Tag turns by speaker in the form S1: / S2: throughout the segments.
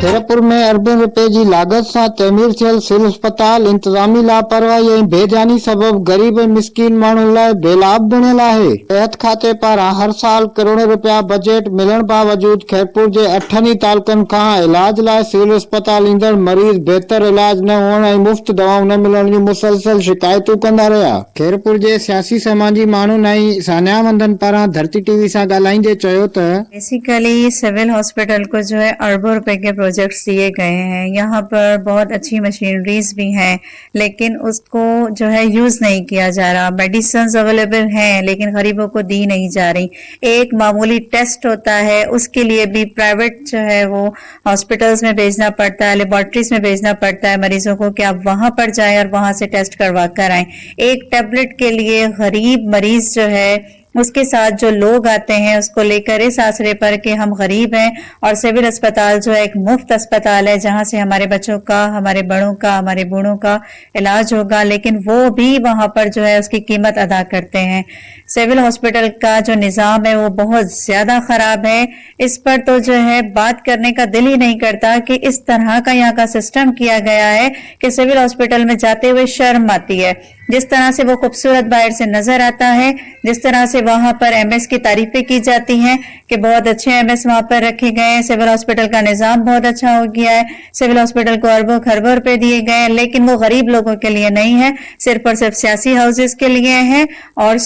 S1: खैरपुर में अरबन रुपए की लागत से तमीर थियल सिविल अस्पताल इंतजामी लापरवाही और बेजानी सबब गरीब मिसकीन माण्हुनि लाइ बेलाभ बणियल आहे। सेहत खाते पारां हर साल करोड़ों रुपया बजट मिलण बावजूद खैरपुर के 8 तालुकनि खां इलाज लाइ सिविल अस्पताल ईंदड़ मरीज बेहतर इलाज न हुअण ऐं मुफ्त दवाऊं न मिलण जूं मुसलसल शिकायतूं कंदा रहिया। खैरपुर के सियासी समाजी माण्हुनि ऐं सान्यामंदनि पारां धरती टीवी सां ॻाल्हाईंदे चयो त
S2: बेसिकली सिविल हॉस्पिटल को जो है अरबों रुपए के प्रोजेक्ट्स दिए गए हैं। यहाँ पर बहुत अच्छी मशीनरीज भी हैं, लेकिन उसको जो है यूज नहीं किया जा रहा। मेडिसिन अवेलेबल हैं लेकिन गरीबों को दी नहीं जा रही। एक मामूली टेस्ट होता है, उसके लिए भी प्राइवेट जो है वो हॉस्पिटल्स में भेजना पड़ता है, लेबोरेटरीज में भेजना पड़ता है मरीजों को कि आप वहां पर जाएं और वहां से टेस्ट करवा कर आए। एक टेबलेट के लिए गरीब मरीज जो है उसके साथ जो लोग आते हैं उसको लेकर इस आसरे पर कि हम गरीब हैं और सिविल अस्पताल जो है एक मुफ्त अस्पताल है जहां से हमारे बच्चों का, हमारे बड़ों का, हमारे बूढ़ों का इलाज होगा, लेकिन वो भी वहां पर जो है उसकी कीमत अदा करते हैं। सिविल हॉस्पिटल का जो निजाम है वो बहुत ज्यादा खराब है। इस पर तो जो है बात करने का दिल ही नहीं करता कि इस तरह का यहाँ का सिस्टम किया गया है कि सिविल हॉस्पिटल में जाते हुए शर्म आती है। जिस तरह से वो खूबसूरत बाहर से नजर आता है, जिस तरह से वहां पर एमएस की तारीफें की जाती हैं कि बहुत अच्छे एमएस वहां पर रखे गए हैं, सिविल हॉस्पिटल का निजाम बहुत अच्छा हो गया है, सिविल हॉस्पिटल को अरबों खरबों रुपए दिए गए हैं, लेकिन वो गरीब लोगों के लिए नहीं है, सिर्फ और सिर्फ सियासी हाउसेस के लिए है और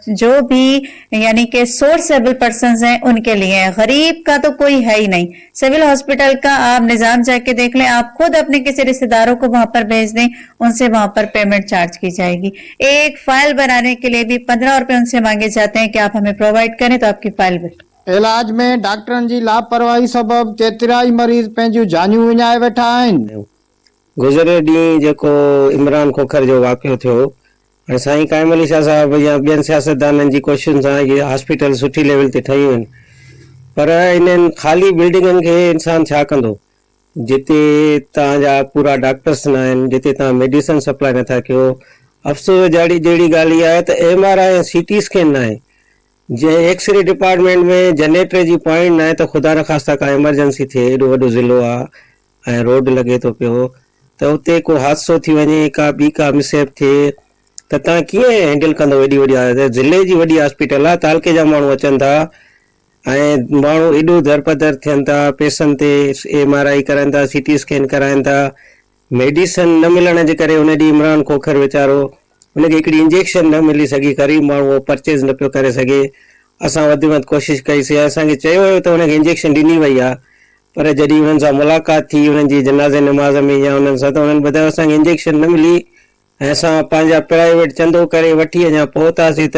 S2: जो भी यानी कि सोर्सेबल पर्सन हैं उनके लिए है। गरीब का तो कोई है ही नहीं। सिविल हॉस्पिटल का आप निजाम जाके देख लें, आप खुद अपने किसी रिश्तेदारों को वहां पर भेज दें, उनसे वहां पर पेमेंट चार्ज की जाएगी। एक फाइल बनाने के लिए भी 15 रुपए उनसे मांगे जाते हैं कि आप हमें प्रोवाइड करें तो आपकी फाइल बने।
S1: इलाज में डॉक्टरनि जी लापरवाही सबब केतिराई मरीज पंहिंजूं जानियूं विञाए वेठा आहिनि।
S3: गुज़िरियल ॾींहुं जेको इमरान खोखर जो वाक़ियो थियो, ऐं साईं काइम अली शाह साहब या ॿियनि सियासतदाननि जी कोशिशुनि सां इहे हॉस्पिटल सुठी लेवल ते ठहियूं आहिनि, पर इन्हनि ख़ाली बिल्डिंगनि खे इंसान छा कंदो जिते तव्हांजा पूरा डॉक्टर्स न आहिनि, जिते तव्हां मेडिसिन सप्लाई नथा कयो। अफ़सोस जहिड़ी ॻाल्हि इहा आहे त MRI ऐं CT स्कैन न आहे, जंहिं एक्सरे डिपार्टमेंट में जनरेटर जी पॉइंट न आहे त ख़ुदा न ख़ास्ता का इमरजेंसी थिए, एॾो वॾो ज़िलो आहे ऐं रोड लॻे थो पियो त उते को हादसो थी वञे, का मिसहैप थिए त तव्हां कीअं हैंडल कंदो। एॾी वॾी ज़िले जी वॾी हॉस्पिटल आहे, तालके जा माण्हू अचनि था ऐं माण्हू एॾो दरपदर थियनि था, पैसनि ते MRI कराइनि था, CT स्कैन कराइनि था, मेडिसिन न मिलण जे करे उन ॾींहुं इमरान खोखर वीचारो उनखे हिकिड़ी इंजेक्शन न मिली सघी, ग़रीब माण्हू परचेज न पियो करे सघे। असां वधि में वधि कोशिशि कईसीं, असांखे चयो वियो त उनखे इंजेक्शन ॾिनी वई आहे, पर जॾहिं उन्हनि सां मुलाक़ात थी उन्हनि जी जनाज़े नमाज़ में या उन्हनि सां, त उन्हनि ॿुधायो असांखे इंजेक्शन न मिली ऐं असां पंहिंजा प्राइवेट चंदो करे वठी अञा पहुतासीं त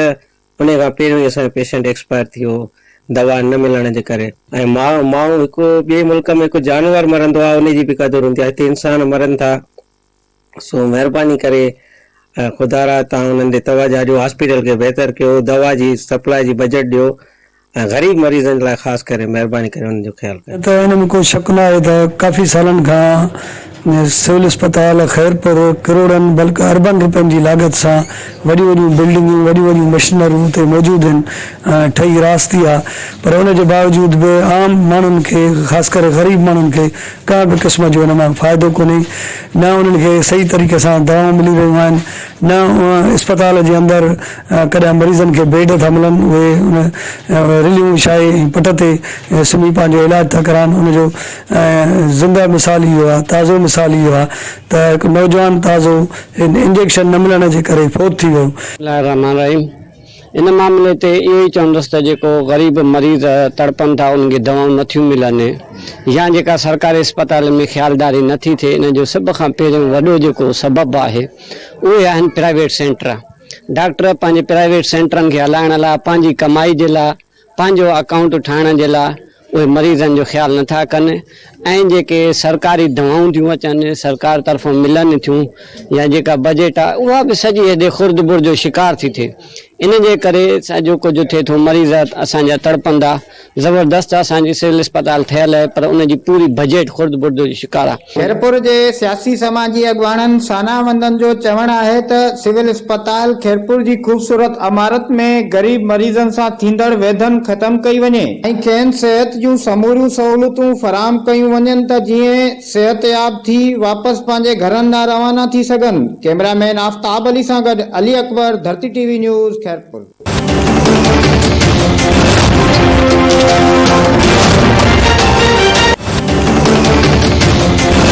S3: उन खां पहिरियों ई असांजो पेशेंट एक्सपायर थी वियो दवा न मिलण जे करे। ऐं माण्हू हिकु ॿिए मुल्क में हिकु जानवर मरंदो आहे उनजी बि क़दुरु हूंदी आहे, हिते इंसान मरनि था। सो महिरबानी करे ख़ुदा तव्हां उन्हनि ते तवजा ॾियो, हॉस्पिटल खे बहितर कयो, दवा जी सप्लाई जी बजट ॾियो ऐं ग़रीब मरीज़नि लाइ ख़ासि करे महिरबानी करे उन्हनि जो ख्यालु कयो।
S4: त हिन में कोई शक न आहे त काफ़ी सालनि खां सिविल अस्पताल खैरपुर करोड़नि बल्कि अरबन रुपयनि जी लागत सां वॾियूं वॾियूं बिल्डिंगूं, वॾियूं वॾियूं मशीनरियूं उते मौजूदु आहिनि, ठही रास्ती आहे, पर उन जे बावजूद बि आम माण्हुनि खे ख़ासि करे ग़रीब माण्हुनि खे का बि क़िस्म जो हिन मां फ़ाइदो कोन्हे। न उन्हनि खे सही तरीक़े सां दवाऊं मिली रहियूं आहिनि, न अस्पताल जे अंदरि कॾहिं मरीज़नि खे बेड था मिलनि, उहे उन रिलियूं छाहे ऐं पट ते सुम्ही पंहिंजो इलाजु था कराइनि। उनजो ज़िंदा मिसाल इहो आहे, ताज़ो मिसाल इहो आहे त हिकु नौजवान ताज़ो इंजेक्शन न मिलण जे करे फोत थी वियो।
S5: इन मामले ते इहो ई चवंदुसि त जेको ग़रीब मरीज़ तड़पनि था उन्हनि खे दवाऊं नथियूं मिलनि या जेका सरकारी अस्पताल में ख़्यालदारी नथी थिए, इन जो सभ खां पहिरियों वॾो जेको सबबु आहे उहे आहिनि प्राइवेट सेंटर। डॉक्टर पंहिंजे प्राइवेट सेंटरनि खे हलाइण लाइ, पंहिंजी कमाई जे लाइ, पंहिंजो अकाउंट ठाहिण जे लाइ उहे मरीज़नि जो ख़्यालु नथा कनि ऐं जेके सरकारी दवाऊं थियूं अचनि, सरकार तरफ़ां मिलनि थियूं या जेका बजट आहे उहा बि सॼी हेॾे खुर्द बुर्द जो शिकार थी थिए। इन जे करे सॼो कुझु थिए थो, मरीज़ असांजा तड़पंदा। ज़बरदस्त असांजी सिविल अस्पताल ठहियल आहे पर उनजी पूरी बजट खुर्द बुर्द जो शिकार आहे।
S1: खैरपुर जे सियासी समाजी अॻवाननि सानामंदनि जो चवणु आहे त सिविल अस्पताल खैरपुर जी ख़ूबसूरत इमारत में ग़रीब मरीज़नि सां थींदड़ वेधनि ख़तम कई वञे ऐं खेनि सिहत जूं समूरियूं सहूलियतूं फराहम कयूं कयूं वञनि त जीअं सेहतयाब थी वापसि पंहिंजे घरनि ॾांहुं रवाना थी सघनि। कैमरामैन आफ़ताब अली सां गॾु अली अकबर, धरती टीवी न्यूज़, खैरपुर।